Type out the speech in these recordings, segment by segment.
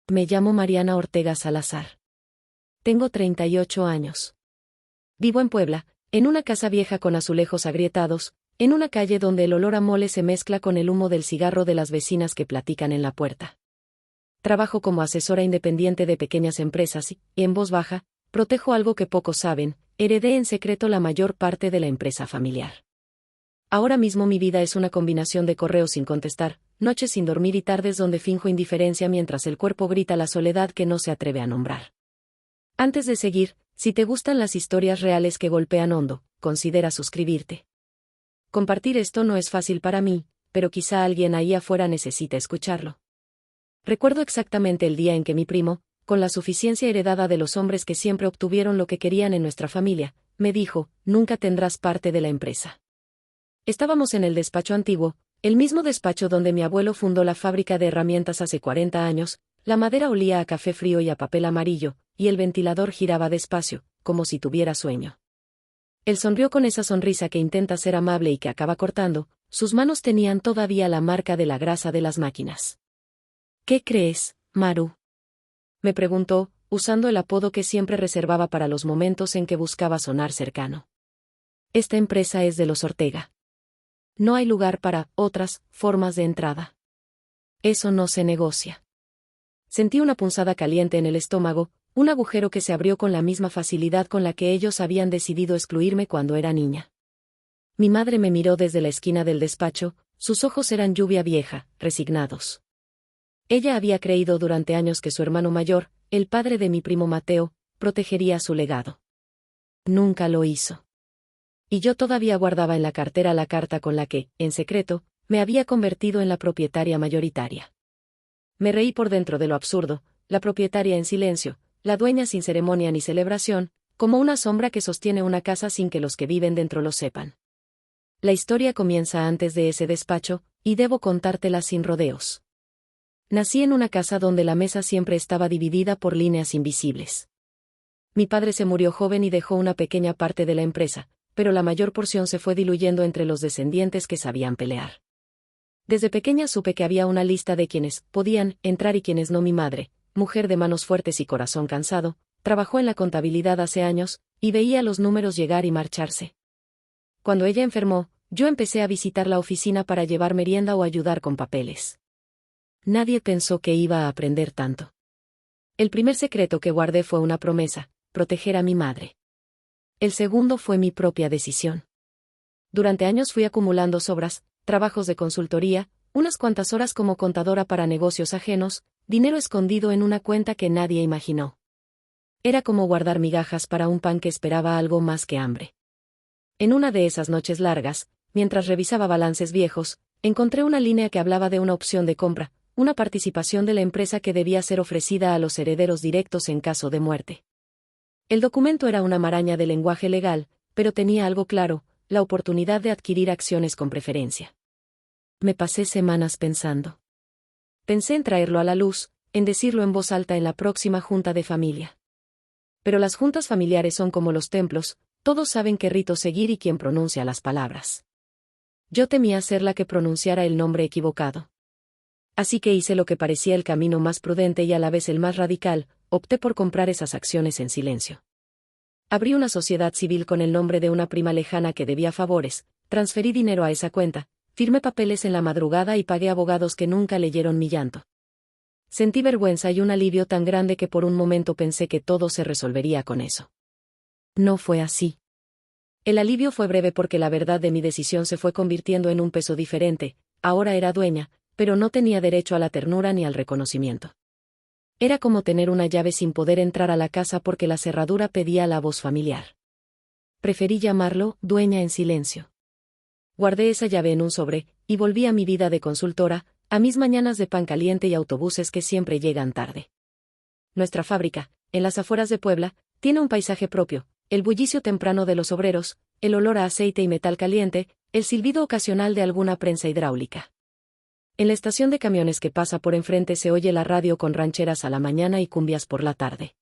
Me llamo Mariana Ortega Salazar. Tengo 38 años. Vivo en Puebla, en una casa vieja con azulejos agrietados, en una calle donde el olor a mole se mezcla con el humo del cigarro de las vecinas que platican en la puerta. Trabajo como asesora independiente de pequeñas empresas y, en voz baja, protejo algo que pocos saben: heredé en secreto la mayor parte de la empresa familiar. Ahora mismo mi vida es una combinación de correos sin contestar, noches sin dormir y tardes donde finjo indiferencia mientras el cuerpo grita la soledad que no se atreve a nombrar. Antes de seguir, si te gustan las historias reales que golpean hondo, considera suscribirte. Compartir esto no es fácil para mí, pero quizá alguien ahí afuera necesita escucharlo. Recuerdo exactamente el día en que mi primo, con la suficiencia heredada de los hombres que siempre obtuvieron lo que querían en nuestra familia, me dijo: nunca tendrás parte de la empresa. Estábamos en el despacho antiguo, el mismo despacho donde mi abuelo fundó la fábrica de herramientas hace 40 años, la madera olía a café frío y a papel amarillo, y el ventilador giraba despacio, como si tuviera sueño. Él sonrió con esa sonrisa que intenta ser amable y que acaba cortando. Sus manos tenían todavía la marca de la grasa de las máquinas. ¿Qué crees, Maru?, me preguntó, usando el apodo que siempre reservaba para los momentos en que buscaba sonar cercano. Esta empresa es de los Ortega. No hay lugar para otras formas de entrada. Eso no se negocia. Sentí una punzada caliente en el estómago, un agujero que se abrió con la misma facilidad con la que ellos habían decidido excluirme cuando era niña. Mi madre me miró desde la esquina del despacho, sus ojos eran lluvia vieja, resignados. Ella había creído durante años que su hermano mayor, el padre de mi primo Mateo, protegería su legado. Nunca lo hizo. Y yo todavía guardaba en la cartera la carta con la que, en secreto, me había convertido en la propietaria mayoritaria. Me reí por dentro de lo absurdo: la propietaria en silencio, la dueña sin ceremonia ni celebración, como una sombra que sostiene una casa sin que los que viven dentro lo sepan. La historia comienza antes de ese despacho, y debo contártela sin rodeos. Nací en una casa donde la mesa siempre estaba dividida por líneas invisibles. Mi padre se murió joven y dejó una pequeña parte de la empresa, pero la mayor porción se fue diluyendo entre los descendientes que sabían pelear. Desde pequeña supe que había una lista de quienes podían entrar y quienes no. Mi madre, mujer de manos fuertes y corazón cansado, trabajó en la contabilidad hace años, y veía los números llegar y marcharse. Cuando ella enfermó, yo empecé a visitar la oficina para llevar merienda o ayudar con papeles. Nadie pensó que iba a aprender tanto. El primer secreto que guardé fue una promesa: proteger a mi madre. El segundo fue mi propia decisión. Durante años fui acumulando sobras, trabajos de consultoría, unas cuantas horas como contadora para negocios ajenos, dinero escondido en una cuenta que nadie imaginó. Era como guardar migajas para un pan que esperaba algo más que hambre. En una de esas noches largas, mientras revisaba balances viejos, encontré una línea que hablaba de una opción de compra, una participación de la empresa que debía ser ofrecida a los herederos directos en caso de muerte. El documento era una maraña de lenguaje legal, pero tenía algo claro: la oportunidad de adquirir acciones con preferencia. Me pasé semanas pensando. Pensé en traerlo a la luz, en decirlo en voz alta en la próxima junta de familia. Pero las juntas familiares son como los templos: todos saben qué rito seguir y quién pronuncia las palabras. Yo temía ser la que pronunciara el nombre equivocado. Así que hice lo que parecía el camino más prudente y a la vez el más radical: opté por comprar esas acciones en silencio. Abrí una sociedad civil con el nombre de una prima lejana que debía favores, transferí dinero a esa cuenta, firmé papeles en la madrugada y pagué abogados que nunca leyeron mi llanto. Sentí vergüenza y un alivio tan grande que por un momento pensé que todo se resolvería con eso. No fue así. El alivio fue breve porque la verdad de mi decisión se fue convirtiendo en un peso diferente. Ahora era dueña, pero no tenía derecho a la ternura ni al reconocimiento. Era como tener una llave sin poder entrar a la casa porque la cerradura pedía la voz familiar. Preferí llamarlo dueña en silencio. Guardé esa llave en un sobre, y volví a mi vida de consultora, a mis mañanas de pan caliente y autobuses que siempre llegan tarde. Nuestra fábrica, en las afueras de Puebla, tiene un paisaje propio: el bullicio temprano de los obreros, el olor a aceite y metal caliente, el silbido ocasional de alguna prensa hidráulica. En la estación de camiones que pasa por enfrente se oye la radio con rancheras a la mañana y cumbias por la tarde.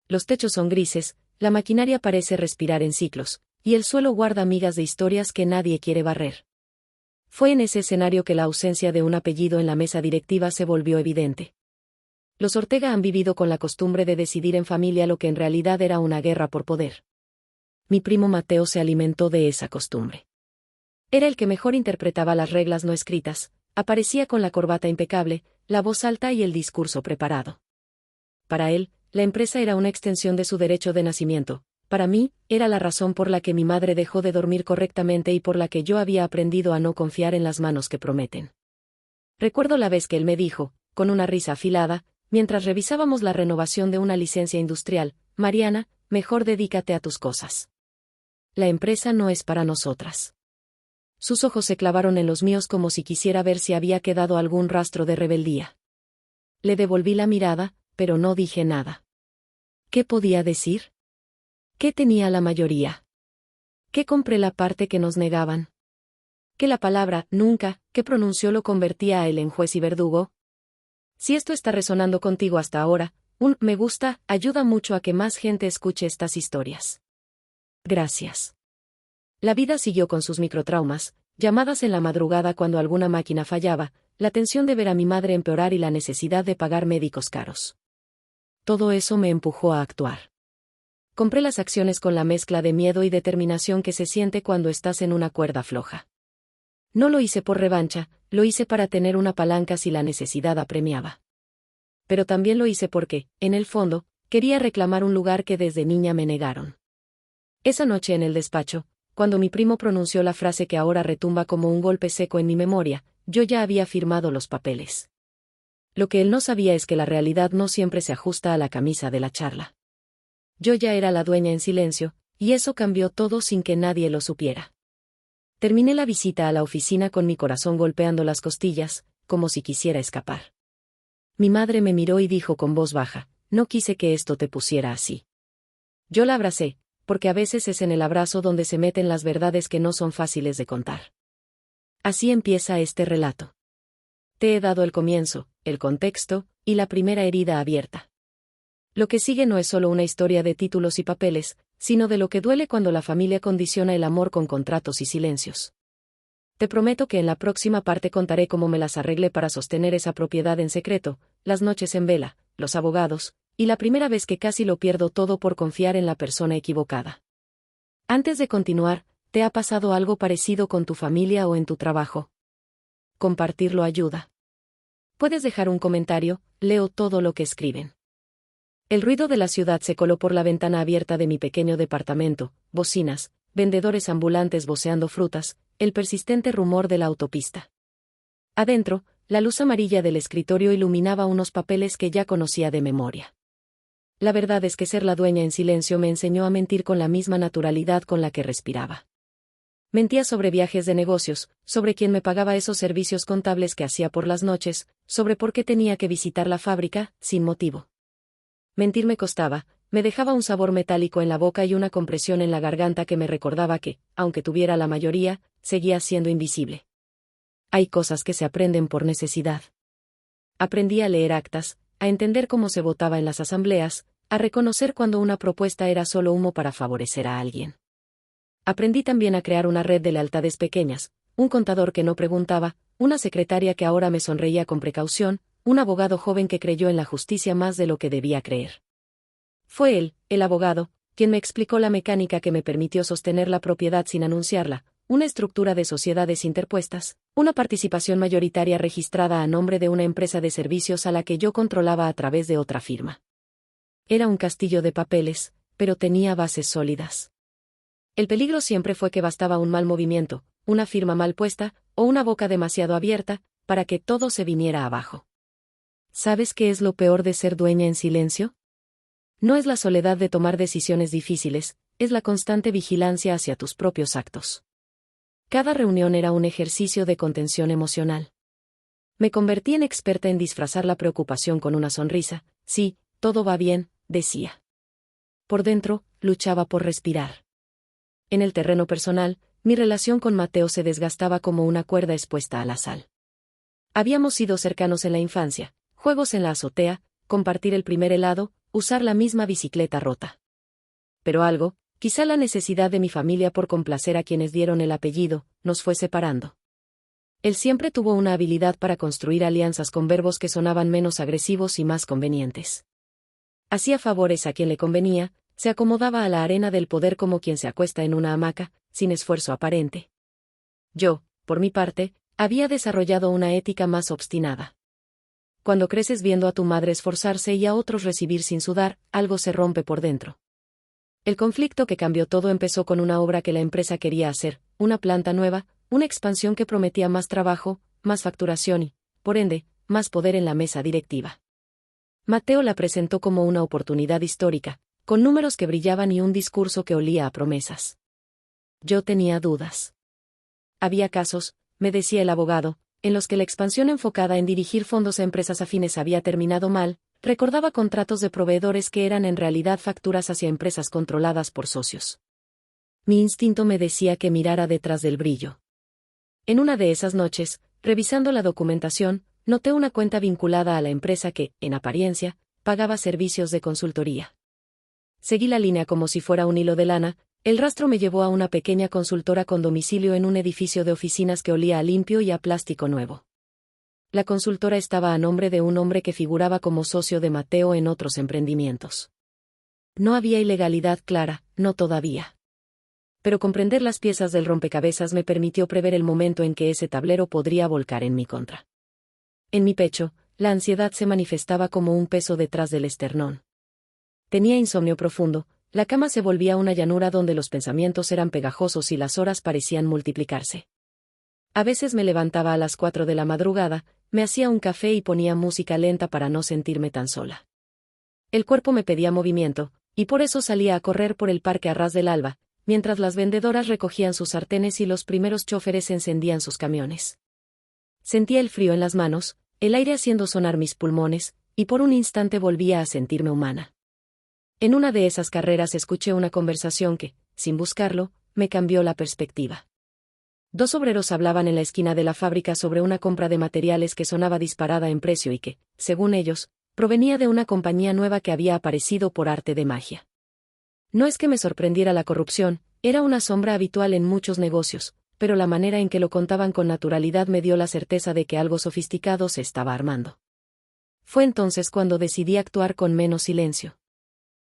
Los techos son grises, la maquinaria parece respirar en ciclos, y el suelo guarda migas de historias que nadie quiere barrer. Fue en ese escenario que la ausencia de un apellido en la mesa directiva se volvió evidente. Los Ortega han vivido con la costumbre de decidir en familia lo que en realidad era una guerra por poder. Mi primo Mateo se alimentó de esa costumbre. Era el que mejor interpretaba las reglas no escritas, aparecía con la corbata impecable, la voz alta y el discurso preparado. Para él, la empresa era una extensión de su derecho de nacimiento. Para mí, era la razón por la que mi madre dejó de dormir correctamente y por la que yo había aprendido a no confiar en las manos que prometen. Recuerdo la vez que él me dijo, con una risa afilada, mientras revisábamos la renovación de una licencia industrial: Mariana, mejor dedícate a tus cosas. La empresa no es para nosotras. Sus ojos se clavaron en los míos como si quisiera ver si había quedado algún rastro de rebeldía. Le devolví la mirada, pero no dije nada. ¿Qué podía decir? ¿Qué tenía la mayoría? ¿Qué compré la parte que nos negaban? ¿Que la palabra «nunca» que pronunció lo convertía a él en juez y verdugo? Si esto está resonando contigo hasta ahora, un me gusta ayuda mucho a que más gente escuche estas historias. Gracias. La vida siguió con sus microtraumas, llamadas en la madrugada cuando alguna máquina fallaba, la tensión de ver a mi madre empeorar y la necesidad de pagar médicos caros. Todo eso me empujó a actuar. Compré las acciones con la mezcla de miedo y determinación que se siente cuando estás en una cuerda floja. No lo hice por revancha, lo hice para tener una palanca si la necesidad apremiaba. Pero también lo hice porque, en el fondo, quería reclamar un lugar que desde niña me negaron. Esa noche en el despacho, cuando mi primo pronunció la frase que ahora retumba como un golpe seco en mi memoria, yo ya había firmado los papeles. Lo que él no sabía es que la realidad no siempre se ajusta a la camisa de la charla. Yo ya era la dueña en silencio, y eso cambió todo sin que nadie lo supiera. Terminé la visita a la oficina con mi corazón golpeando las costillas, como si quisiera escapar. Mi madre me miró y dijo con voz baja: no quise que esto te pusiera así. Yo la abracé, porque a veces es en el abrazo donde se meten las verdades que no son fáciles de contar. Así empieza este relato. Te he dado el comienzo, el contexto, y la primera herida abierta. Lo que sigue no es solo una historia de títulos y papeles, sino de lo que duele cuando la familia condiciona el amor con contratos y silencios. Te prometo que en la próxima parte contaré cómo me las arreglé para sostener esa propiedad en secreto, las noches en vela, los abogados, y la primera vez que casi lo pierdo todo por confiar en la persona equivocada. Antes de continuar, ¿te ha pasado algo parecido con tu familia o en tu trabajo? Compartirlo ayuda. Puedes dejar un comentario, leo todo lo que escriben. El ruido de la ciudad se coló por la ventana abierta de mi pequeño departamento, bocinas, vendedores ambulantes voceando frutas, el persistente rumor de la autopista. Adentro, la luz amarilla del escritorio iluminaba unos papeles que ya conocía de memoria. La verdad es que ser la dueña en silencio me enseñó a mentir con la misma naturalidad con la que respiraba. Mentía sobre viajes de negocios, sobre quién me pagaba esos servicios contables que hacía por las noches, sobre por qué tenía que visitar la fábrica, sin motivo. Mentir me costaba, me dejaba un sabor metálico en la boca y una compresión en la garganta que me recordaba que, aunque tuviera la mayoría, seguía siendo invisible. Hay cosas que se aprenden por necesidad. Aprendí a leer actas, a entender cómo se votaba en las asambleas, a reconocer cuando una propuesta era solo humo para favorecer a alguien. Aprendí también a crear una red de lealtades pequeñas, un contador que no preguntaba, una secretaria que ahora me sonreía con precaución, un abogado joven que creyó en la justicia más de lo que debía creer. Fue él, el abogado, quien me explicó la mecánica que me permitió sostener la propiedad sin anunciarla, una estructura de sociedades interpuestas, una participación mayoritaria registrada a nombre de una empresa de servicios a la que yo controlaba a través de otra firma. Era un castillo de papeles, pero tenía bases sólidas. El peligro siempre fue que bastaba un mal movimiento, una firma mal puesta, o una boca demasiado abierta, para que todo se viniera abajo. ¿Sabes qué es lo peor de ser dueña en silencio? No es la soledad de tomar decisiones difíciles, es la constante vigilancia hacia tus propios actos. Cada reunión era un ejercicio de contención emocional. Me convertí en experta en disfrazar la preocupación con una sonrisa. Sí, todo va bien, decía. Por dentro, luchaba por respirar. En el terreno personal, mi relación con Mateo se desgastaba como una cuerda expuesta a la sal. Habíamos sido cercanos en la infancia, juegos en la azotea, compartir el primer helado, usar la misma bicicleta rota. Pero algo, quizá la necesidad de mi familia por complacer a quienes dieron el apellido, nos fue separando. Él siempre tuvo una habilidad para construir alianzas con verbos que sonaban menos agresivos y más convenientes. Hacía favores a quien le convenía, se acomodaba a la arena del poder como quien se acuesta en una hamaca, sin esfuerzo aparente. Yo, por mi parte, había desarrollado una ética más obstinada. Cuando creces viendo a tu madre esforzarse y a otros recibir sin sudar, algo se rompe por dentro. El conflicto que cambió todo empezó con una obra que la empresa quería hacer, una planta nueva, una expansión que prometía más trabajo, más facturación y, por ende, más poder en la mesa directiva. Mateo la presentó como una oportunidad histórica, con números que brillaban y un discurso que olía a promesas. Yo tenía dudas. Había casos, me decía el abogado, en los que la expansión enfocada en dirigir fondos a empresas afines había terminado mal, recordaba contratos de proveedores que eran en realidad facturas hacia empresas controladas por socios. Mi instinto me decía que mirara detrás del brillo. En una de esas noches, revisando la documentación, noté una cuenta vinculada a la empresa que, en apariencia, pagaba servicios de consultoría. Seguí la línea como si fuera un hilo de lana. El rastro me llevó a una pequeña consultora con domicilio en un edificio de oficinas que olía a limpio y a plástico nuevo. La consultora estaba a nombre de un hombre que figuraba como socio de Mateo en otros emprendimientos. No había ilegalidad clara, no todavía. Pero comprender las piezas del rompecabezas me permitió prever el momento en que ese tablero podría volcar en mi contra. En mi pecho, la ansiedad se manifestaba como un peso detrás del esternón. Tenía insomnio profundo. La cama se volvía una llanura donde los pensamientos eran pegajosos y las horas parecían multiplicarse. A veces me levantaba a las 4 de la madrugada, me hacía un café y ponía música lenta para no sentirme tan sola. El cuerpo me pedía movimiento, y por eso salía a correr por el parque a ras del alba, mientras las vendedoras recogían sus sartenes y los primeros choferes encendían sus camiones. Sentía el frío en las manos, el aire haciendo sonar mis pulmones, y por un instante volvía a sentirme humana. En una de esas carreras escuché una conversación que, sin buscarlo, me cambió la perspectiva. Dos obreros hablaban en la esquina de la fábrica sobre una compra de materiales que sonaba disparada en precio y que, según ellos, provenía de una compañía nueva que había aparecido por arte de magia. No es que me sorprendiera la corrupción, era una sombra habitual en muchos negocios, pero la manera en que lo contaban con naturalidad me dio la certeza de que algo sofisticado se estaba armando. Fue entonces cuando decidí actuar con menos silencio.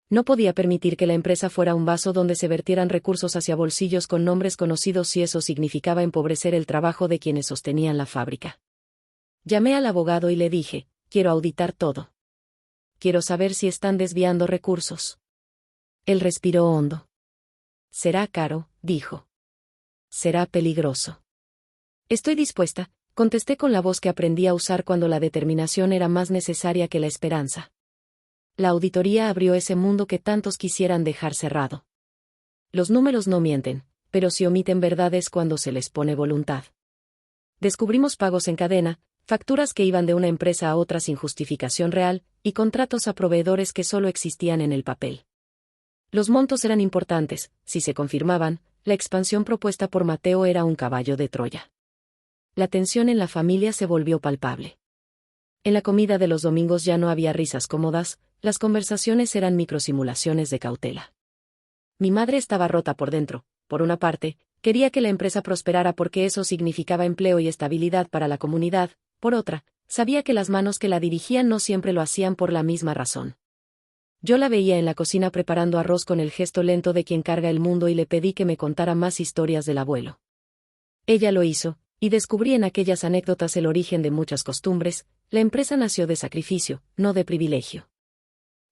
No podía permitir que la empresa fuera un vaso donde se vertieran recursos hacia bolsillos con nombres conocidos si eso significaba empobrecer el trabajo de quienes sostenían la fábrica. Llamé al abogado y le dije, quiero auditar todo. Quiero saber si están desviando recursos. Él respiró hondo. Será caro, dijo. Será peligroso. Estoy dispuesta, contesté con la voz que aprendí a usar cuando la determinación era más necesaria que la esperanza. La auditoría abrió ese mundo que tantos quisieran dejar cerrado. Los números no mienten, pero sí omiten verdades cuando se les pone voluntad. Descubrimos pagos en cadena, facturas que iban de una empresa a otra sin justificación real, y contratos a proveedores que solo existían en el papel. Los montos eran importantes, si se confirmaban, la expansión propuesta por Mateo era un caballo de Troya. La tensión en la familia se volvió palpable. En la comida de los domingos ya no había risas cómodas, las conversaciones eran microsimulaciones de cautela. Mi madre estaba rota por dentro. Por una parte, quería que la empresa prosperara porque eso significaba empleo y estabilidad para la comunidad, por otra, sabía que las manos que la dirigían no siempre lo hacían por la misma razón. Yo la veía en la cocina preparando arroz con el gesto lento de quien carga el mundo y le pedí que me contara más historias del abuelo. Ella lo hizo, y descubrí en aquellas anécdotas el origen de muchas costumbres. La empresa nació de sacrificio, no de privilegio.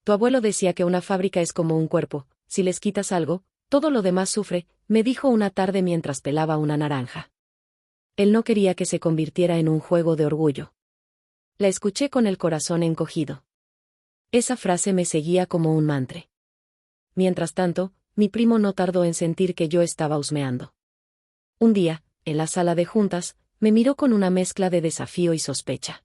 Tu abuelo decía que una fábrica es como un cuerpo, si les quitas algo, todo lo demás sufre, me dijo una tarde mientras pelaba una naranja. Él no quería que se convirtiera en un juego de orgullo. La escuché con el corazón encogido. Esa frase me seguía como un mantra. Mientras tanto, mi primo no tardó en sentir que yo estaba husmeando. Un día, en la sala de juntas, me miró con una mezcla de desafío y sospecha.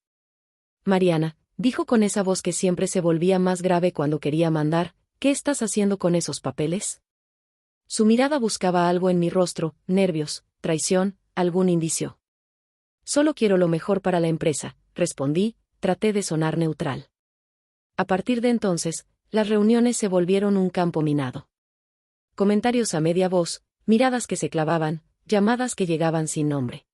Mariana, dijo con esa voz que siempre se volvía más grave cuando quería mandar, ¿qué estás haciendo con esos papeles? Su mirada buscaba algo en mi rostro, nervios, traición, algún indicio. Solo quiero lo mejor para la empresa, respondí, traté de sonar neutral. A partir de entonces, las reuniones se volvieron un campo minado. Comentarios a media voz, miradas que se clavaban, llamadas que llegaban sin nombre.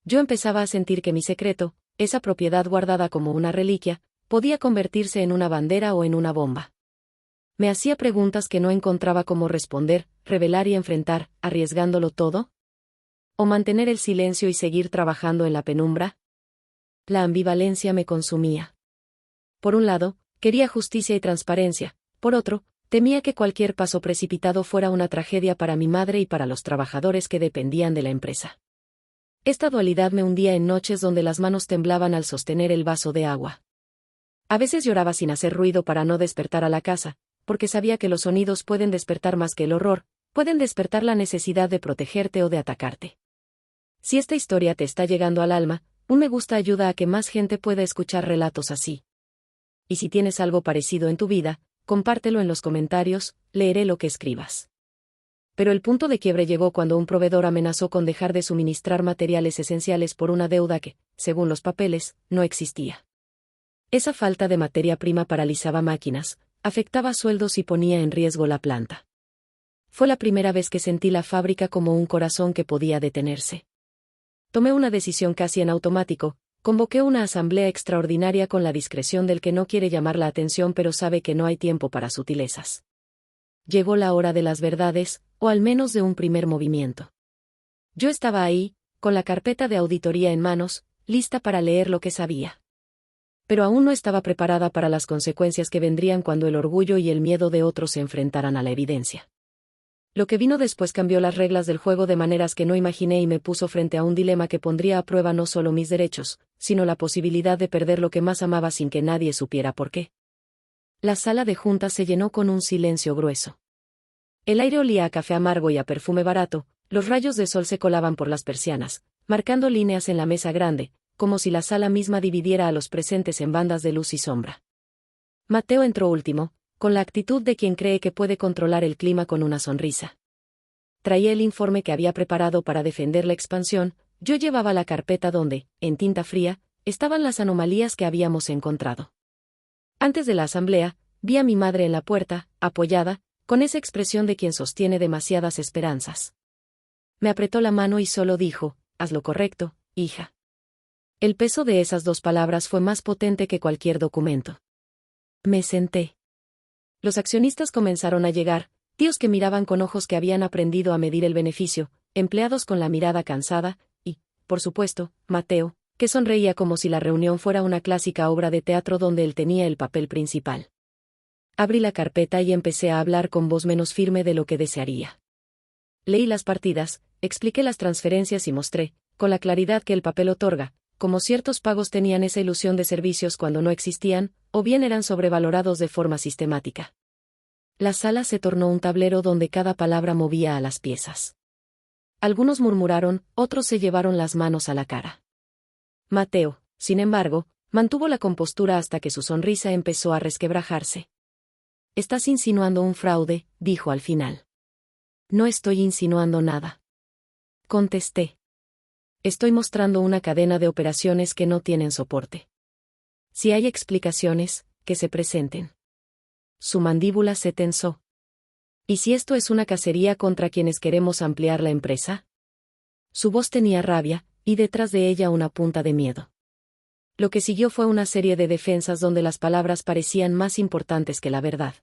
Yo empezaba a sentir que mi secreto, esa propiedad guardada como una reliquia, podía convertirse en una bandera o en una bomba. Me hacía preguntas que no encontraba cómo responder, revelar y enfrentar, arriesgándolo todo. ¿O mantener el silencio y seguir trabajando en la penumbra? La ambivalencia me consumía. Por un lado, quería justicia y transparencia, por otro, temía que cualquier paso precipitado fuera una tragedia para mi madre y para los trabajadores que dependían de la empresa. Esta dualidad me hundía en noches donde las manos temblaban al sostener el vaso de agua. A veces lloraba sin hacer ruido para no despertar a la casa, porque sabía que los sonidos pueden despertar más que el horror, pueden despertar la necesidad de protegerte o de atacarte. Si esta historia te está llegando al alma, un me gusta ayuda a que más gente pueda escuchar relatos así. Y si tienes algo parecido en tu vida, compártelo en los comentarios, leeré lo que escribas. Pero el punto de quiebre llegó cuando un proveedor amenazó con dejar de suministrar materiales esenciales por una deuda que, según los papeles, no existía. Esa falta de materia prima paralizaba máquinas, afectaba sueldos y ponía en riesgo la planta. Fue la primera vez que sentí la fábrica como un corazón que podía detenerse. Tomé una decisión casi en automático, convoqué una asamblea extraordinaria con la discreción del que no quiere llamar la atención pero sabe que no hay tiempo para sutilezas. Llegó la hora de las verdades, o al menos de un primer movimiento. Yo estaba ahí, con la carpeta de auditoría en manos, lista para leer lo que sabía. Pero aún no estaba preparada para las consecuencias que vendrían cuando el orgullo y el miedo de otros se enfrentaran a la evidencia. Lo que vino después cambió las reglas del juego de maneras que no imaginé y me puso frente a un dilema que pondría a prueba no solo mis derechos, sino la posibilidad de perder lo que más amaba sin que nadie supiera por qué. La sala de juntas se llenó con un silencio grueso. El aire olía a café amargo y a perfume barato, los rayos de sol se colaban por las persianas, marcando líneas en la mesa grande, como si la sala misma dividiera a los presentes en bandas de luz y sombra. Mateo entró último, con la actitud de quien cree que puede controlar el clima con una sonrisa. Traía el informe que había preparado para defender la expansión, yo llevaba la carpeta donde, en tinta fría, estaban las anomalías que habíamos encontrado. Antes de la asamblea, vi a mi madre en la puerta, apoyada, con esa expresión de quien sostiene demasiadas esperanzas. Me apretó la mano y solo dijo, haz lo correcto, hija. El peso de esas dos palabras fue más potente que cualquier documento. Me senté. Los accionistas comenzaron a llegar, tíos que miraban con ojos que habían aprendido a medir el beneficio, empleados con la mirada cansada, y, por supuesto, Mateo, que sonreía como si la reunión fuera una clásica obra de teatro donde él tenía el papel principal. Abrí la carpeta y empecé a hablar con voz menos firme de lo que desearía. Leí las partidas, expliqué las transferencias y mostré, con la claridad que el papel otorga, cómo ciertos pagos tenían esa ilusión de servicios cuando no existían, o bien eran sobrevalorados de forma sistemática. La sala se tornó un tablero donde cada palabra movía a las piezas. Algunos murmuraron, otros se llevaron las manos a la cara. Mateo, sin embargo, mantuvo la compostura hasta que su sonrisa empezó a resquebrajarse. «Estás insinuando un fraude», dijo al final. «No estoy insinuando nada», contesté. «Estoy mostrando una cadena de operaciones que no tienen soporte. Si hay explicaciones, que se presenten». Su mandíbula se tensó. ¿Y si esto es una cacería contra quienes queremos ampliar la empresa? Su voz tenía rabia, y detrás de ella una punta de miedo. Lo que siguió fue una serie de defensas donde las palabras parecían más importantes que la verdad.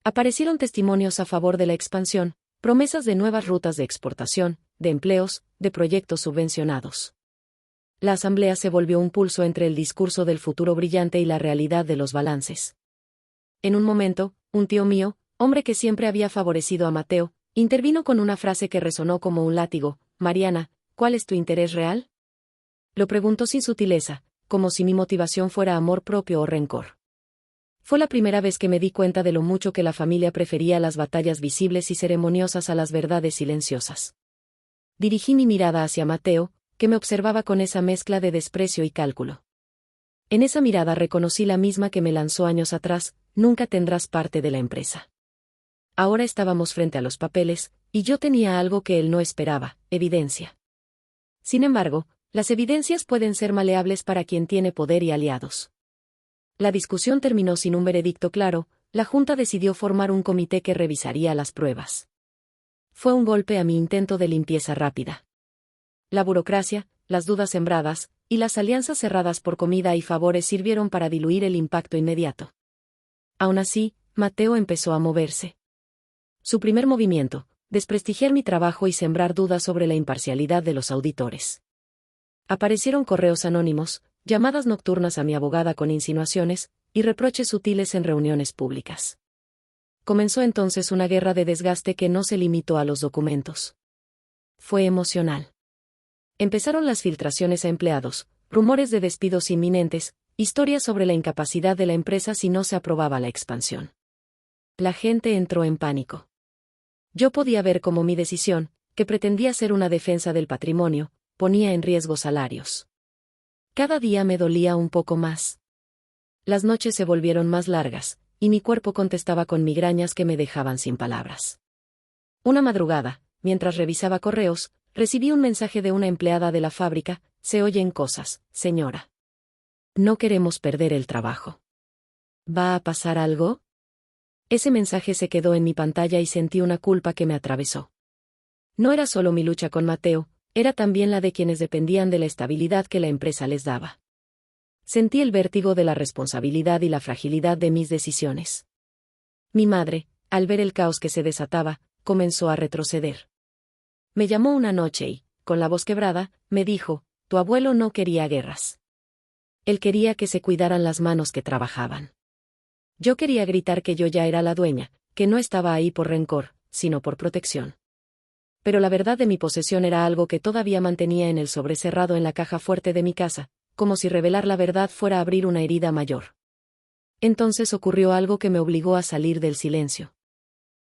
Aparecieron testimonios a favor de la expansión, promesas de nuevas rutas de exportación, de empleos, de proyectos subvencionados. La asamblea se volvió un pulso entre el discurso del futuro brillante y la realidad de los balances. En un momento, un tío mío, hombre que siempre había favorecido a Mateo, intervino con una frase que resonó como un látigo: «Mariana, ¿cuál es tu interés real?». Lo preguntó sin sutileza, como si mi motivación fuera amor propio o rencor. Fue la primera vez que me di cuenta de lo mucho que la familia prefería las batallas visibles y ceremoniosas a las verdades silenciosas. Dirigí mi mirada hacia Mateo, que me observaba con esa mezcla de desprecio y cálculo. En esa mirada reconocí la misma que me lanzó años atrás: «Nunca tendrás parte de la empresa». Ahora estábamos frente a los papeles, y yo tenía algo que él no esperaba: evidencia. Sin embargo, las evidencias pueden ser maleables para quien tiene poder y aliados. La discusión terminó sin un veredicto claro. La Junta decidió formar un comité que revisaría las pruebas. Fue un golpe a mi intento de limpieza rápida. La burocracia, las dudas sembradas, y las alianzas cerradas por comida y favores sirvieron para diluir el impacto inmediato. Aún así, Mateo empezó a moverse. Su primer movimiento, desprestigiar mi trabajo y sembrar dudas sobre la imparcialidad de los auditores. Aparecieron correos anónimos, llamadas nocturnas a mi abogada con insinuaciones, y reproches sutiles en reuniones públicas. Comenzó entonces una guerra de desgaste que no se limitó a los documentos. Fue emocional. Empezaron las filtraciones a empleados, rumores de despidos inminentes, historias sobre la incapacidad de la empresa si no se aprobaba la expansión. La gente entró en pánico. Yo podía ver cómo mi decisión, que pretendía ser una defensa del patrimonio, ponía en riesgo salarios. Cada día me dolía un poco más. Las noches se volvieron más largas, y mi cuerpo contestaba con migrañas que me dejaban sin palabras. Una madrugada, mientras revisaba correos, recibí un mensaje de una empleada de la fábrica: se oyen cosas, señora. No queremos perder el trabajo. ¿Va a pasar algo? Ese mensaje se quedó en mi pantalla y sentí una culpa que me atravesó. No era solo mi lucha con Mateo, era también la de quienes dependían de la estabilidad que la empresa les daba. Sentí el vértigo de la responsabilidad y la fragilidad de mis decisiones. Mi madre, al ver el caos que se desataba, comenzó a retroceder. Me llamó una noche y, con la voz quebrada, me dijo: tu abuelo no quería guerras. Él quería que se cuidaran las manos que trabajaban. Yo quería gritar que yo ya era la dueña, que no estaba ahí por rencor, sino por protección. Pero la verdad de mi posesión era algo que todavía mantenía en el sobre cerrado en la caja fuerte de mi casa, como si revelar la verdad fuera abrir una herida mayor. Entonces ocurrió algo que me obligó a salir del silencio.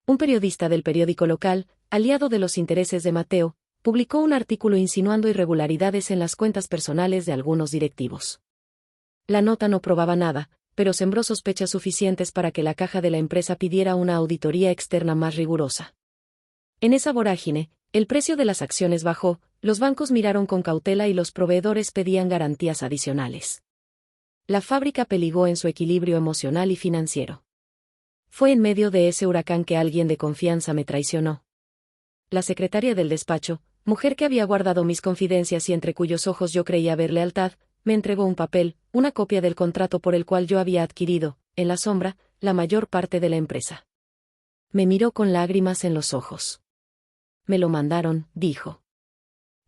Un periodista del periódico local, aliado de los intereses de Mateo, publicó un artículo insinuando irregularidades en las cuentas personales de algunos directivos. La nota no probaba nada, pero sembró sospechas suficientes para que la caja de la empresa pidiera una auditoría externa más rigurosa. En esa vorágine, el precio de las acciones bajó, los bancos miraron con cautela y los proveedores pedían garantías adicionales. La fábrica peligó en su equilibrio emocional y financiero. Fue en medio de ese huracán que alguien de confianza me traicionó. La secretaria del despacho, mujer que había guardado mis confidencias y entre cuyos ojos yo creía ver lealtad, me entregó un papel, una copia del contrato por el cual yo había adquirido, en la sombra, la mayor parte de la empresa. Me miró con lágrimas en los ojos. Me lo mandaron, dijo.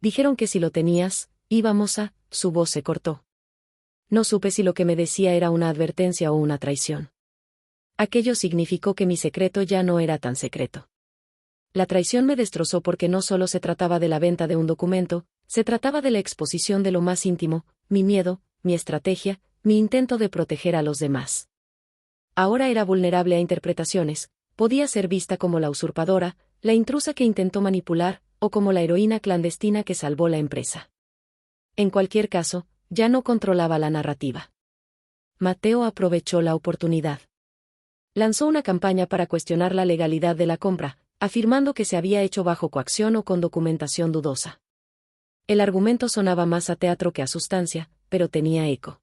Dijeron que si lo tenías, íbamos a... Su voz se cortó. No supe si lo que me decía era una advertencia o una traición. Aquello significó que mi secreto ya no era tan secreto. La traición me destrozó porque no solo se trataba de la venta de un documento, se trataba de la exposición de lo más íntimo, mi miedo, mi estrategia, mi intento de proteger a los demás. Ahora era vulnerable a interpretaciones, podía ser vista como la usurpadora, la intrusa que intentó manipular, o como la heroína clandestina que salvó la empresa. En cualquier caso, ya no controlaba la narrativa. Mateo aprovechó la oportunidad. Lanzó una campaña para cuestionar la legalidad de la compra, afirmando que se había hecho bajo coacción o con documentación dudosa. El argumento sonaba más a teatro que a sustancia, pero tenía eco.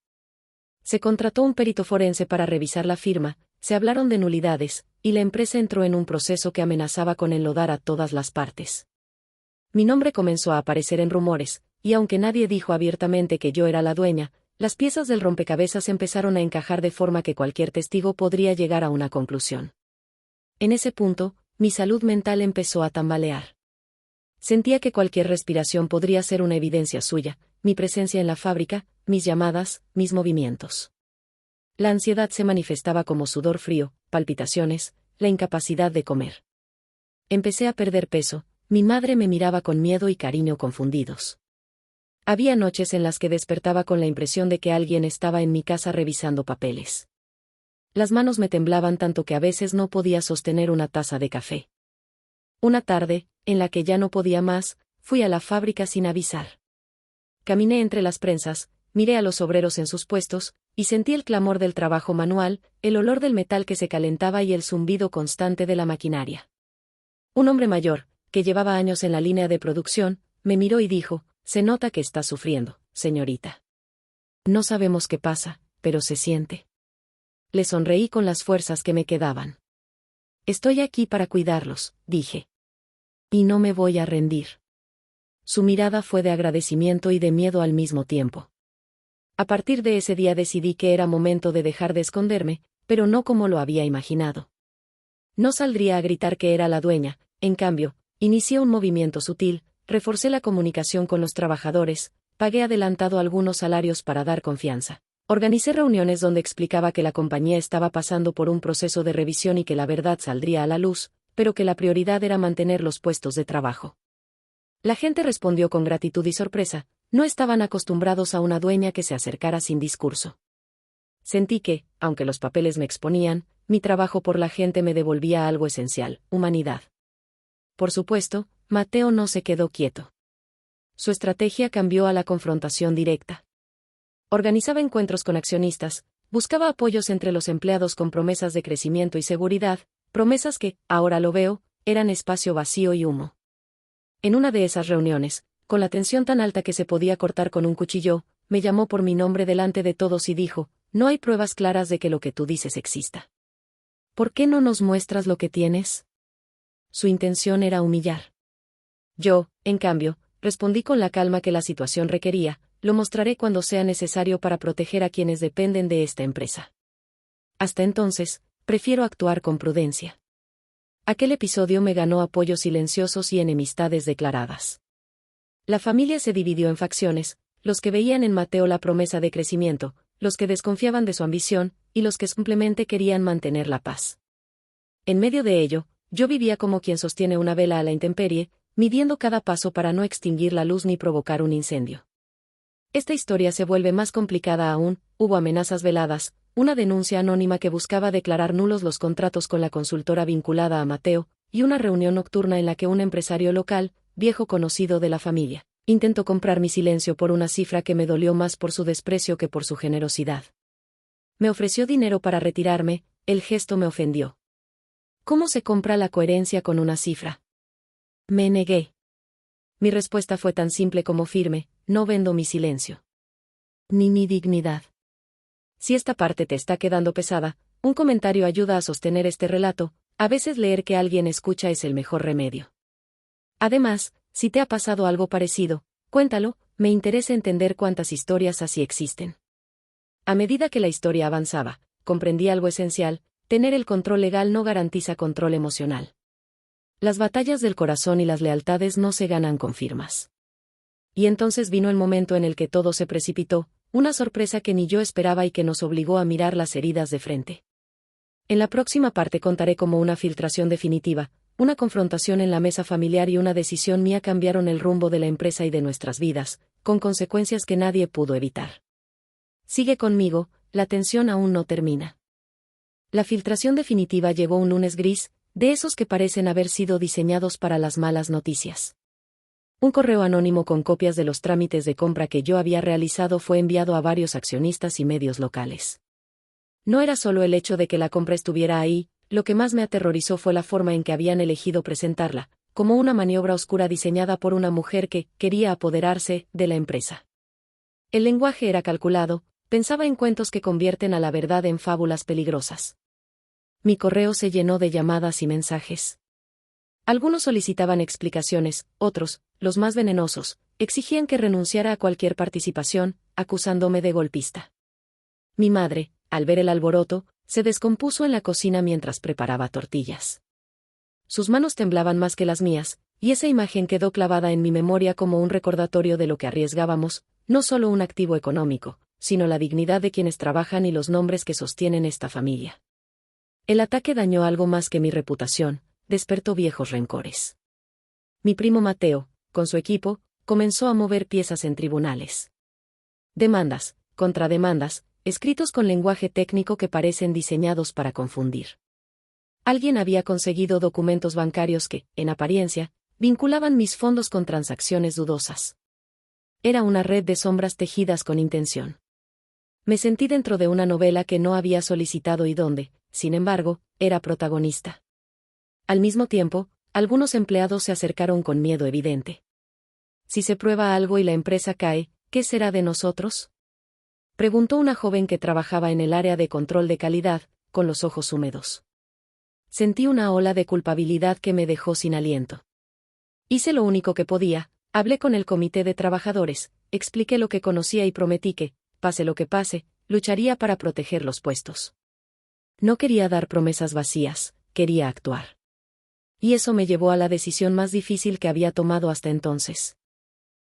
Se contrató un perito forense para revisar la firma, se hablaron de nulidades, y la empresa entró en un proceso que amenazaba con enlodar a todas las partes. Mi nombre comenzó a aparecer en rumores, y aunque nadie dijo abiertamente que yo era la dueña, las piezas del rompecabezas empezaron a encajar de forma que cualquier testigo podría llegar a una conclusión. En ese punto, mi salud mental empezó a tambalear. Sentía que cualquier respiración podría ser una evidencia suya, mi presencia en la fábrica, mis llamadas, mis movimientos. La ansiedad se manifestaba como sudor frío, palpitaciones, la incapacidad de comer. Empecé a perder peso, mi madre me miraba con miedo y cariño confundidos. Había noches en las que despertaba con la impresión de que alguien estaba en mi casa revisando papeles. Las manos me temblaban tanto que a veces no podía sostener una taza de café. Una tarde, en la que ya no podía más, fui a la fábrica sin avisar. Caminé entre las prensas, miré a los obreros en sus puestos, y sentí el clamor del trabajo manual, el olor del metal que se calentaba y el zumbido constante de la maquinaria. Un hombre mayor, que llevaba años en la línea de producción, me miró y dijo: «Se nota que está sufriendo, señorita. No sabemos qué pasa, pero se siente». Le sonreí con las fuerzas que me quedaban. «Estoy aquí para cuidarlos», dije. «Y no me voy a rendir». Su mirada fue de agradecimiento y de miedo al mismo tiempo. A partir de ese día decidí que era momento de dejar de esconderme, pero no como lo había imaginado. No saldría a gritar que era la dueña, en cambio, inicié un movimiento sutil, reforcé la comunicación con los trabajadores, pagué adelantado algunos salarios para dar confianza. Organicé reuniones donde explicaba que la compañía estaba pasando por un proceso de revisión y que la verdad saldría a la luz, pero que la prioridad era mantener los puestos de trabajo. La gente respondió con gratitud y sorpresa, no estaban acostumbrados a una dueña que se acercara sin discurso. Sentí que, aunque los papeles me exponían, mi trabajo por la gente me devolvía algo esencial, humanidad. Por supuesto, Mateo no se quedó quieto. Su estrategia cambió a la confrontación directa. Organizaba encuentros con accionistas, buscaba apoyos entre los empleados con promesas de crecimiento y seguridad, promesas que, ahora lo veo, eran espacio vacío y humo. En una de esas reuniones, con la tensión tan alta que se podía cortar con un cuchillo, me llamó por mi nombre delante de todos y dijo, no hay pruebas claras de que lo que tú dices exista. ¿Por qué no nos muestras lo que tienes? Su intención era humillar. Yo, en cambio, respondí con la calma que la situación requería, lo mostraré cuando sea necesario para proteger a quienes dependen de esta empresa. Hasta entonces, prefiero actuar con prudencia. Aquel episodio me ganó apoyos silenciosos y enemistades declaradas. La familia se dividió en facciones, los que veían en Mateo la promesa de crecimiento, los que desconfiaban de su ambición, y los que simplemente querían mantener la paz. En medio de ello, yo vivía como quien sostiene una vela a la intemperie, midiendo cada paso para no extinguir la luz ni provocar un incendio. Esta historia se vuelve más complicada aún, hubo amenazas veladas, una denuncia anónima que buscaba declarar nulos los contratos con la consultora vinculada a Mateo, y una reunión nocturna en la que un empresario local, viejo conocido de la familia, intentó comprar mi silencio por una cifra que me dolió más por su desprecio que por su generosidad. Me ofreció dinero para retirarme, el gesto me ofendió. ¿Cómo se compra la coherencia con una cifra? Me negué. Mi respuesta fue tan simple como firme, no vendo mi silencio. Ni mi dignidad. Si esta parte te está quedando pesada, un comentario ayuda a sostener este relato, a veces leer que alguien escucha es el mejor remedio. Además, si te ha pasado algo parecido, cuéntalo, me interesa entender cuántas historias así existen. A medida que la historia avanzaba, comprendí algo esencial, tener el control legal no garantiza control emocional. Las batallas del corazón y las lealtades no se ganan con firmas. Y entonces vino el momento en el que todo se precipitó, una sorpresa que ni yo esperaba y que nos obligó a mirar las heridas de frente. En la próxima parte contaré cómo una filtración definitiva, una confrontación en la mesa familiar y una decisión mía cambiaron el rumbo de la empresa y de nuestras vidas, con consecuencias que nadie pudo evitar. Sigue conmigo, la tensión aún no termina. La filtración definitiva llegó un lunes gris, de esos que parecen haber sido diseñados para las malas noticias. Un correo anónimo con copias de los trámites de compra que yo había realizado fue enviado a varios accionistas y medios locales. No era solo el hecho de que la compra estuviera ahí, lo que más me aterrorizó fue la forma en que habían elegido presentarla, como una maniobra oscura diseñada por una mujer que quería apoderarse de la empresa. El lenguaje era calculado, pensaba en cuentos que convierten a la verdad en fábulas peligrosas. Mi correo se llenó de llamadas y mensajes. Algunos solicitaban explicaciones, otros, los más venenosos, exigían que renunciara a cualquier participación, acusándome de golpista. Mi madre, al ver el alboroto, se descompuso en la cocina mientras preparaba tortillas. Sus manos temblaban más que las mías, y esa imagen quedó clavada en mi memoria como un recordatorio de lo que arriesgábamos, no solo un activo económico, sino la dignidad de quienes trabajan y los nombres que sostienen esta familia. El ataque dañó algo más que mi reputación, despertó viejos rencores. Mi primo Mateo, con su equipo, comenzó a mover piezas en tribunales. Demandas, contrademandas, escritos con lenguaje técnico que parecen diseñados para confundir. Alguien había conseguido documentos bancarios que, en apariencia, vinculaban mis fondos con transacciones dudosas. Era una red de sombras tejidas con intención. Me sentí dentro de una novela que no había solicitado y donde, sin embargo, era protagonista. Al mismo tiempo, algunos empleados se acercaron con miedo evidente. Si se prueba algo y la empresa cae, ¿qué será de nosotros? Preguntó una joven que trabajaba en el área de control de calidad, con los ojos húmedos. Sentí una ola de culpabilidad que me dejó sin aliento. Hice lo único que podía, Hablé con el comité de trabajadores, expliqué lo que conocía y prometí que, pase lo que pase, lucharía para proteger los puestos. No quería dar promesas vacías, quería actuar. Y eso me llevó a la decisión más difícil que había tomado hasta entonces.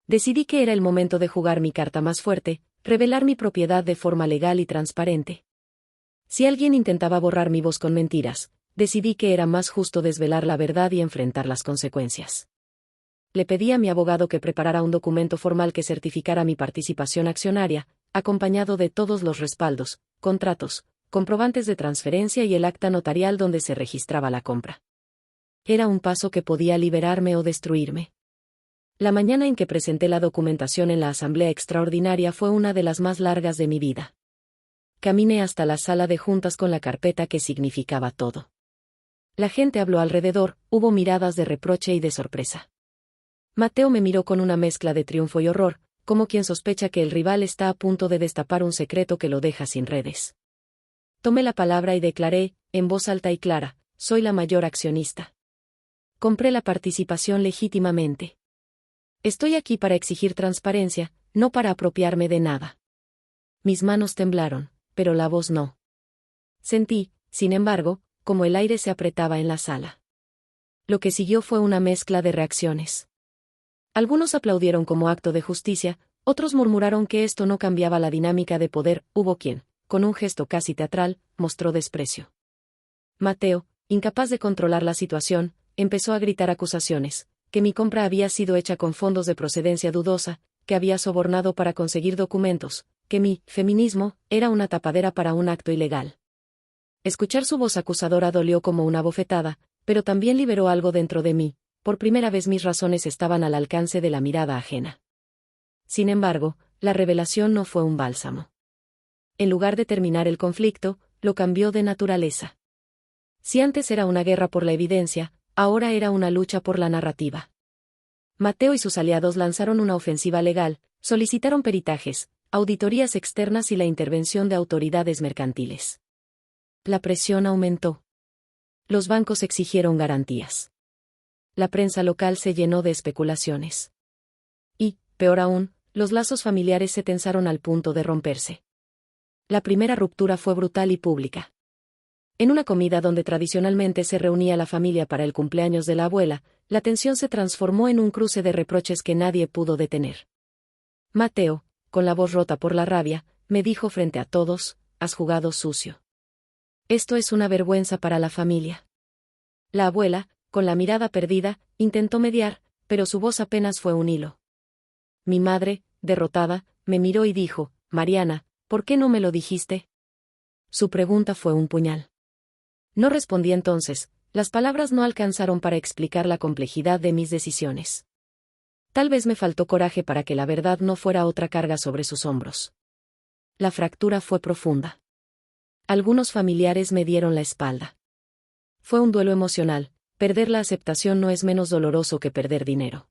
Decidí que era el momento de jugar mi carta más fuerte, revelar mi propiedad de forma legal y transparente. Si alguien intentaba borrar mi voz con mentiras, decidí que era más justo desvelar la verdad y enfrentar las consecuencias. Le pedí a mi abogado que preparara un documento formal que certificara mi participación accionaria, acompañado de todos los respaldos, contratos, comprobantes de transferencia y el acta notarial donde se registraba la compra. Era un paso que podía liberarme o destruirme. La mañana en que presenté la documentación en la asamblea extraordinaria fue una de las más largas de mi vida. Caminé hasta la sala de juntas con la carpeta que significaba todo. La gente habló alrededor, hubo miradas de reproche y de sorpresa. Mateo me miró con una mezcla de triunfo y horror, como quien sospecha que el rival está a punto de destapar un secreto que lo deja sin redes. Tomé la palabra y declaré, en voz alta y clara, soy la mayor accionista. Compré la participación legítimamente. Estoy aquí para exigir transparencia, no para apropiarme de nada. Mis manos temblaron, pero la voz no. Sentí, sin embargo, como el aire se apretaba en la sala. Lo que siguió fue una mezcla de reacciones. Algunos aplaudieron como acto de justicia, otros murmuraron que esto no cambiaba la dinámica de poder, hubo quien, con un gesto casi teatral, mostró desprecio. Mateo, incapaz de controlar la situación, empezó a gritar acusaciones, que mi compra había sido hecha con fondos de procedencia dudosa, que había sobornado para conseguir documentos, que mi feminismo era una tapadera para un acto ilegal. Escuchar su voz acusadora dolió como una bofetada, pero también liberó algo dentro de mí. Por primera vez mis razones estaban al alcance de la mirada ajena. Sin embargo, la revelación no fue un bálsamo. En lugar de terminar el conflicto, lo cambió de naturaleza. Si antes era una guerra por la evidencia, ahora era una lucha por la narrativa. Mateo y sus aliados lanzaron una ofensiva legal, solicitaron peritajes, auditorías externas y la intervención de autoridades mercantiles. La presión aumentó. Los bancos exigieron garantías. La prensa local se llenó de especulaciones. Y, peor aún, los lazos familiares se tensaron al punto de romperse. La primera ruptura fue brutal y pública. En una comida donde tradicionalmente se reunía la familia para el cumpleaños de la abuela, la tensión se transformó en un cruce de reproches que nadie pudo detener. Mateo, con la voz rota por la rabia, me dijo frente a todos, has jugado sucio. Esto es una vergüenza para la familia. La abuela, con la mirada perdida, intentó mediar, pero su voz apenas fue un hilo. Mi madre, derrotada, me miró y dijo, Mariana, ¿por qué no me lo dijiste? Su pregunta fue un puñal. No respondí entonces, las palabras no alcanzaron para explicar la complejidad de mis decisiones. Tal vez me faltó coraje para que la verdad no fuera otra carga sobre sus hombros. La fractura fue profunda. Algunos familiares me dieron la espalda. Fue un duelo emocional. Perder la aceptación no es menos doloroso que perder dinero.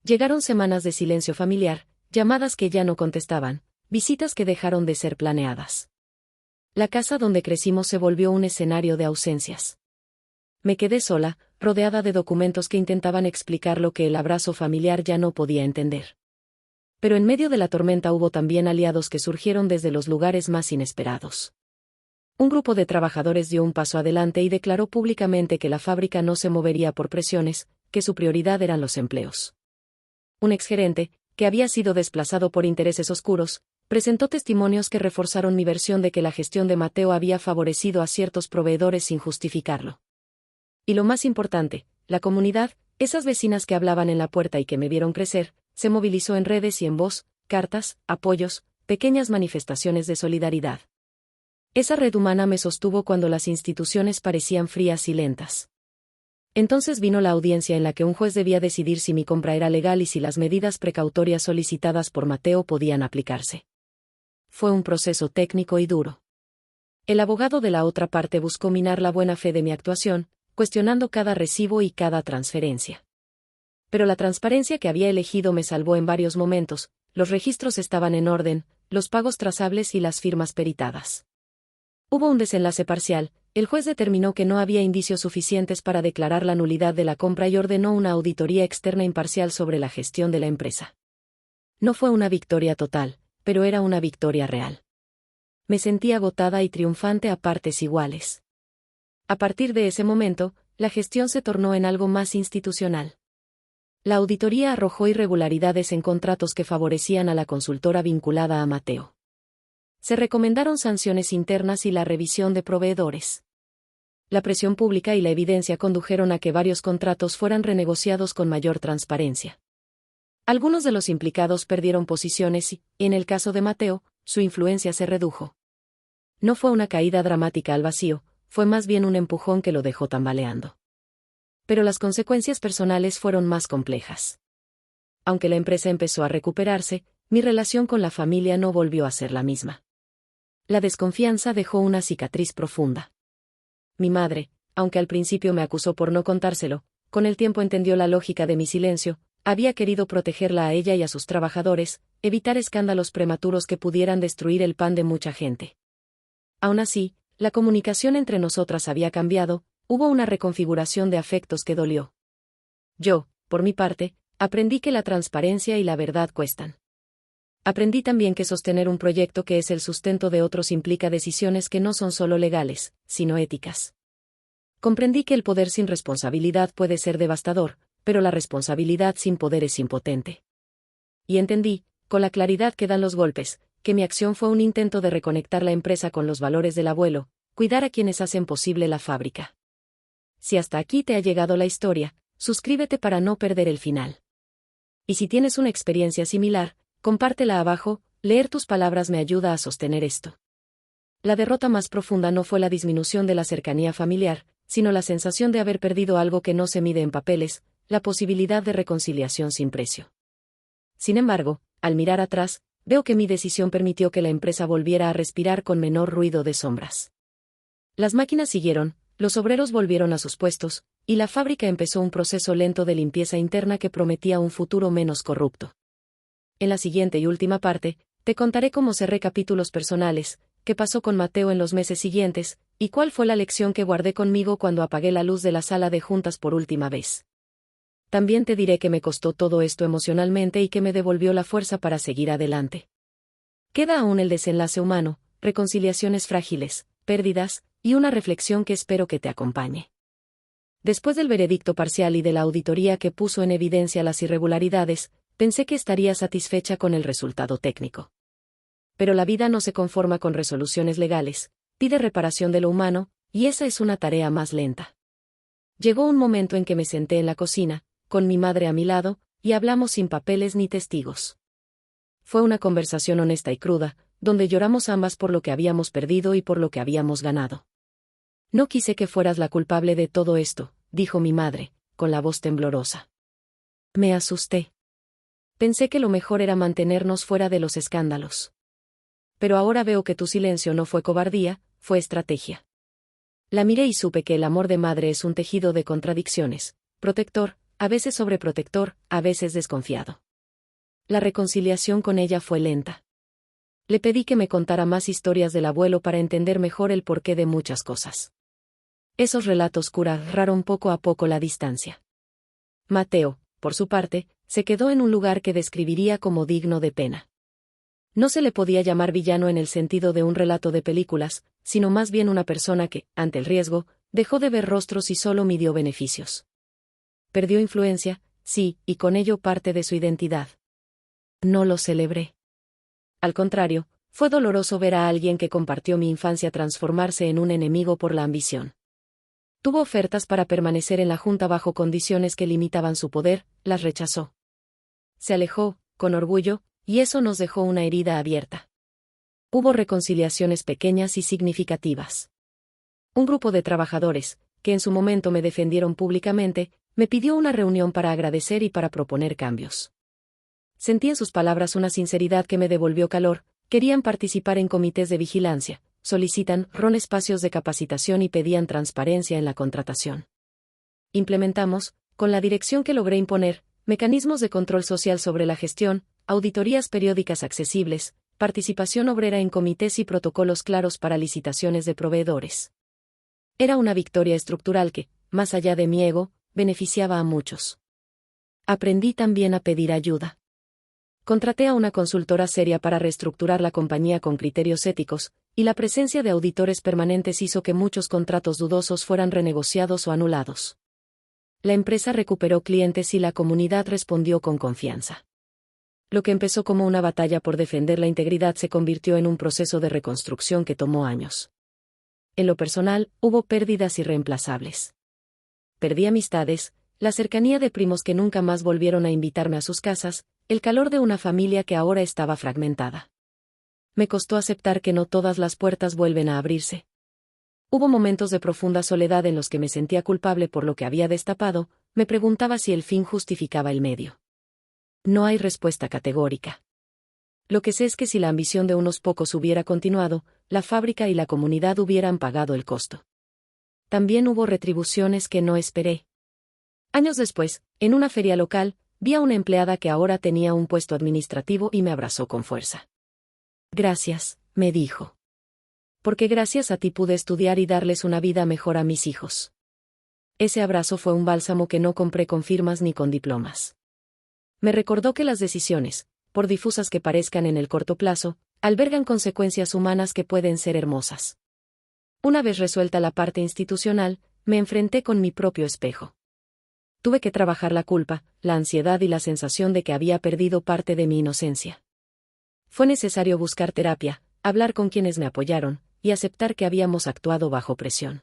Llegaron semanas de silencio familiar, llamadas que ya no contestaban, visitas que dejaron de ser planeadas. La casa donde crecimos se volvió un escenario de ausencias. Me quedé sola, rodeada de documentos que intentaban explicar lo que el abrazo familiar ya no podía entender. Pero en medio de la tormenta hubo también aliados que surgieron desde los lugares más inesperados. Un grupo de trabajadores dio un paso adelante y declaró públicamente que la fábrica no se movería por presiones, que su prioridad eran los empleos. Un exgerente, que había sido desplazado por intereses oscuros, presentó testimonios que reforzaron mi versión de que la gestión de Mateo había favorecido a ciertos proveedores sin justificarlo. Y lo más importante, la comunidad, esas vecinas que hablaban en la puerta y que me vieron crecer, se movilizó en redes y en voz, cartas, apoyos, pequeñas manifestaciones de solidaridad. Esa red humana me sostuvo cuando las instituciones parecían frías y lentas. Entonces vino la audiencia en la que un juez debía decidir si mi compra era legal y si las medidas precautorias solicitadas por Mateo podían aplicarse. Fue un proceso técnico y duro. El abogado de la otra parte buscó minar la buena fe de mi actuación, cuestionando cada recibo y cada transferencia. Pero la transparencia que había elegido me salvó en varios momentos, los registros estaban en orden, los pagos trazables y las firmas peritadas. Hubo un desenlace parcial, el juez determinó que no había indicios suficientes para declarar la nulidad de la compra y ordenó una auditoría externa imparcial sobre la gestión de la empresa. No fue una victoria total, pero era una victoria real. Me sentí agotada y triunfante a partes iguales. A partir de ese momento, la gestión se tornó en algo más institucional. La auditoría arrojó irregularidades en contratos que favorecían a la consultora vinculada a Mateo. Se recomendaron sanciones internas y la revisión de proveedores. La presión pública y la evidencia condujeron a que varios contratos fueran renegociados con mayor transparencia. Algunos de los implicados perdieron posiciones y, en el caso de Mateo, su influencia se redujo. No fue una caída dramática al vacío, fue más bien un empujón que lo dejó tambaleando. Pero las consecuencias personales fueron más complejas. Aunque la empresa empezó a recuperarse, mi relación con la familia no volvió a ser la misma. La desconfianza dejó una cicatriz profunda. Mi madre, aunque al principio me acusó por no contárselo, con el tiempo entendió la lógica de mi silencio, había querido protegerla a ella y a sus trabajadores, evitar escándalos prematuros que pudieran destruir el pan de mucha gente. Aún así, la comunicación entre nosotras había cambiado, hubo una reconfiguración de afectos que dolió. Yo, por mi parte, aprendí que la transparencia y la verdad cuestan. Aprendí también que sostener un proyecto que es el sustento de otros implica decisiones que no son solo legales, sino éticas. Comprendí que el poder sin responsabilidad puede ser devastador, pero la responsabilidad sin poder es impotente. Y entendí, con la claridad que dan los golpes, que mi acción fue un intento de reconectar la empresa con los valores del abuelo, cuidar a quienes hacen posible la fábrica. Si hasta aquí te ha llegado la historia, suscríbete para no perder el final. Y si tienes una experiencia similar, compártela abajo, leer tus palabras me ayuda a sostener esto. La derrota más profunda no fue la disminución de la cercanía familiar, sino la sensación de haber perdido algo que no se mide en papeles, la posibilidad de reconciliación sin precio. Sin embargo, al mirar atrás, veo que mi decisión permitió que la empresa volviera a respirar con menor ruido de sombras. Las máquinas siguieron, los obreros volvieron a sus puestos, y la fábrica empezó un proceso lento de limpieza interna que prometía un futuro menos corrupto. En la siguiente y última parte, te contaré cómo cerré capítulos personales, qué pasó con Mateo en los meses siguientes, y cuál fue la lección que guardé conmigo cuando apagué la luz de la sala de juntas por última vez. También te diré que me costó todo esto emocionalmente y que me devolvió la fuerza para seguir adelante. Queda aún el desenlace humano, reconciliaciones frágiles, pérdidas, y una reflexión que espero que te acompañe. Después del veredicto parcial y de la auditoría que puso en evidencia las irregularidades, pensé que estaría satisfecha con el resultado técnico. Pero la vida no se conforma con resoluciones legales, pide reparación de lo humano, y esa es una tarea más lenta. Llegó un momento en que me senté en la cocina, con mi madre a mi lado, y hablamos sin papeles ni testigos. Fue una conversación honesta y cruda, donde lloramos ambas por lo que habíamos perdido y por lo que habíamos ganado. No quise que fueras la culpable de todo esto, dijo mi madre, con la voz temblorosa. Me asusté. Pensé que lo mejor era mantenernos fuera de los escándalos. Pero ahora veo que tu silencio no fue cobardía, fue estrategia. La miré y supe que el amor de madre es un tejido de contradicciones, protector, a veces sobreprotector, a veces desconfiado. La reconciliación con ella fue lenta. Le pedí que me contara más historias del abuelo para entender mejor el porqué de muchas cosas. Esos relatos curaron poco a poco la distancia. Mateo, por su parte, se quedó en un lugar que describiría como digno de pena. No se le podía llamar villano en el sentido de un relato de películas, sino más bien una persona que, ante el riesgo, dejó de ver rostros y solo midió beneficios. Perdió influencia, sí, y con ello parte de su identidad. No lo celebré. Al contrario, fue doloroso ver a alguien que compartió mi infancia transformarse en un enemigo por la ambición. Tuvo ofertas para permanecer en la junta bajo condiciones que limitaban su poder, las rechazó. Se alejó, con orgullo, y eso nos dejó una herida abierta. Hubo reconciliaciones pequeñas y significativas. Un grupo de trabajadores, que en su momento me defendieron públicamente, me pidió una reunión para agradecer y para proponer cambios. Sentí en sus palabras una sinceridad que me devolvió calor, querían participar en comités de vigilancia, solicitan espacios de capacitación y pedían transparencia en la contratación. Implementamos, con la dirección que logré imponer, mecanismos de control social sobre la gestión, auditorías periódicas accesibles, participación obrera en comités y protocolos claros para licitaciones de proveedores. Era una victoria estructural que, más allá de mi ego, beneficiaba a muchos. Aprendí también a pedir ayuda. Contraté a una consultora seria para reestructurar la compañía con criterios éticos, y la presencia de auditores permanentes hizo que muchos contratos dudosos fueran renegociados o anulados. La empresa recuperó clientes y la comunidad respondió con confianza. Lo que empezó como una batalla por defender la integridad se convirtió en un proceso de reconstrucción que tomó años. En lo personal, hubo pérdidas irreemplazables. Perdí amistades, la cercanía de primos que nunca más volvieron a invitarme a sus casas, el calor de una familia que ahora estaba fragmentada. Me costó aceptar que no todas las puertas vuelven a abrirse. Hubo momentos de profunda soledad en los que me sentía culpable por lo que había destapado, me preguntaba si el fin justificaba el medio. No hay respuesta categórica. Lo que sé es que si la ambición de unos pocos hubiera continuado, la fábrica y la comunidad hubieran pagado el costo. También hubo retribuciones que no esperé. Años después, en una feria local, vi a una empleada que ahora tenía un puesto administrativo y me abrazó con fuerza. Gracias, me dijo. Porque gracias a ti pude estudiar y darles una vida mejor a mis hijos. Ese abrazo fue un bálsamo que no compré con firmas ni con diplomas. Me recordó que las decisiones, por difusas que parezcan en el corto plazo, albergan consecuencias humanas que pueden ser hermosas. Una vez resuelta la parte institucional, me enfrenté con mi propio espejo. Tuve que trabajar la culpa, la ansiedad y la sensación de que había perdido parte de mi inocencia. Fue necesario buscar terapia, hablar con quienes me apoyaron, y aceptar que habíamos actuado bajo presión.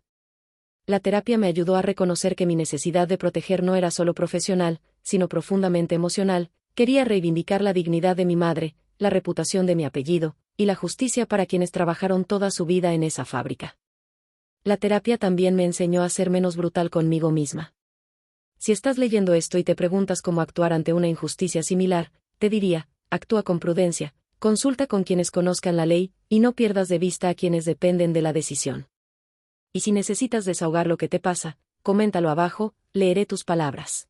La terapia me ayudó a reconocer que mi necesidad de proteger no era solo profesional, sino profundamente emocional. Quería reivindicar la dignidad de mi madre, la reputación de mi apellido, y la justicia para quienes trabajaron toda su vida en esa fábrica. La terapia también me enseñó a ser menos brutal conmigo misma. Si estás leyendo esto y te preguntas cómo actuar ante una injusticia similar, te diría, actúa con prudencia, consulta con quienes conozcan la ley, y no pierdas de vista a quienes dependen de la decisión. Y si necesitas desahogar lo que te pasa, coméntalo abajo, leeré tus palabras.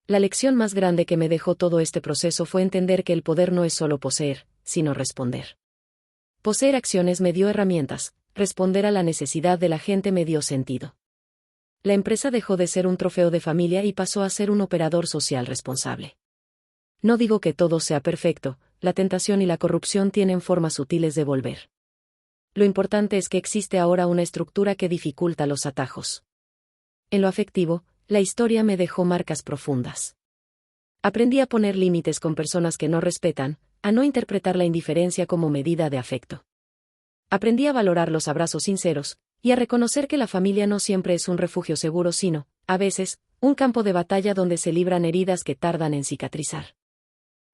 La lección más grande que me dejó todo este proceso fue entender que el poder no es solo poseer, sino responder. Poseer acciones me dio herramientas, responder a la necesidad de la gente me dio sentido. La empresa dejó de ser un trofeo de familia y pasó a ser un operador social responsable. No digo que todo sea perfecto, la tentación y la corrupción tienen formas sutiles de volver. Lo importante es que existe ahora una estructura que dificulta los atajos. En lo afectivo, la historia me dejó marcas profundas. Aprendí a poner límites con personas que no respetan, a no interpretar la indiferencia como medida de afecto. Aprendí a valorar los abrazos sinceros, y a reconocer que la familia no siempre es un refugio seguro sino, a veces, un campo de batalla donde se libran heridas que tardan en cicatrizar.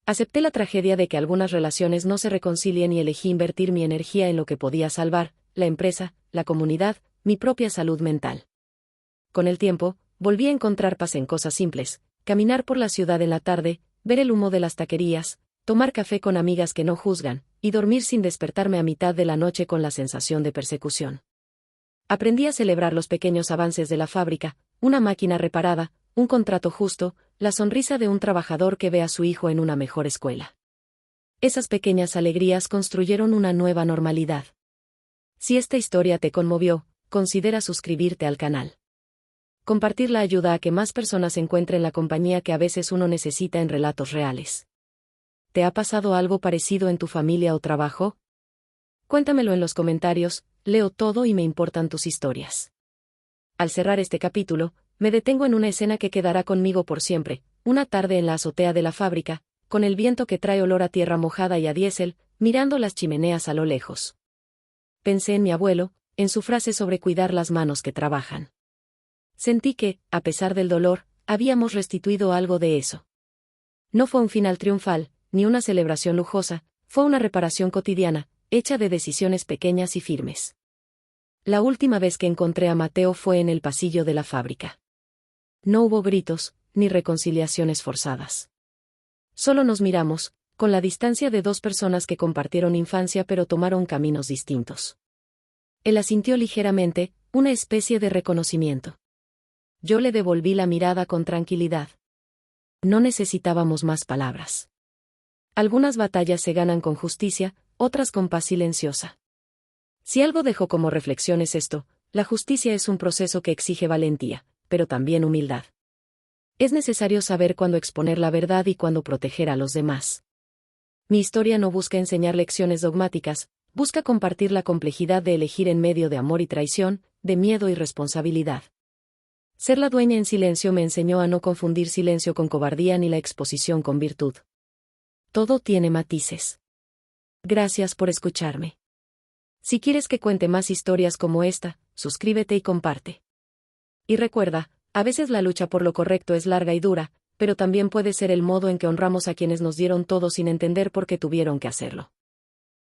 Acepté la tragedia de que algunas relaciones no se reconcilien y elegí invertir mi energía en lo que podía salvar, la empresa, la comunidad, mi propia salud mental. Con el tiempo, volví a encontrar paz en cosas simples, caminar por la ciudad en la tarde, ver el humo de las taquerías, tomar café con amigas que no juzgan, y dormir sin despertarme a mitad de la noche con la sensación de persecución. Aprendí a celebrar los pequeños avances de la fábrica, una máquina reparada, un contrato justo, la sonrisa de un trabajador que ve a su hijo en una mejor escuela. Esas pequeñas alegrías construyeron una nueva normalidad. Si esta historia te conmovió, considera suscribirte al canal. Compartirla ayuda a que más personas encuentren la compañía que a veces uno necesita en relatos reales. ¿Te ha pasado algo parecido en tu familia o trabajo? Cuéntamelo en los comentarios, leo todo y me importan tus historias. Al cerrar este capítulo, me detengo en una escena que quedará conmigo por siempre, una tarde en la azotea de la fábrica, con el viento que trae olor a tierra mojada y a diésel, mirando las chimeneas a lo lejos. Pensé en mi abuelo, en su frase sobre cuidar las manos que trabajan. Sentí que, a pesar del dolor, habíamos restituido algo de eso. No fue un final triunfal, ni una celebración lujosa, fue una reparación cotidiana, hecha de decisiones pequeñas y firmes. La última vez que encontré a Mateo fue en el pasillo de la fábrica. No hubo gritos, ni reconciliaciones forzadas. Solo nos miramos, con la distancia de dos personas que compartieron infancia pero tomaron caminos distintos. Él asintió ligeramente, una especie de reconocimiento. Yo le devolví la mirada con tranquilidad. No necesitábamos más palabras. Algunas batallas se ganan con justicia, otras con paz silenciosa. Si algo dejó como reflexión es esto, La justicia es un proceso que exige valentía, pero también humildad. Es necesario saber cuándo exponer la verdad y cuándo proteger a los demás. Mi historia no busca enseñar lecciones dogmáticas, busca compartir la complejidad de elegir en medio de amor y traición, de miedo y responsabilidad. Ser la dueña en silencio me enseñó a no confundir silencio con cobardía ni la exposición con virtud. Todo tiene matices. Gracias por escucharme. Si quieres que cuente más historias como esta, suscríbete y comparte. Y recuerda, a veces la lucha por lo correcto es larga y dura, pero también puede ser el modo en que honramos a quienes nos dieron todo sin entender por qué tuvieron que hacerlo.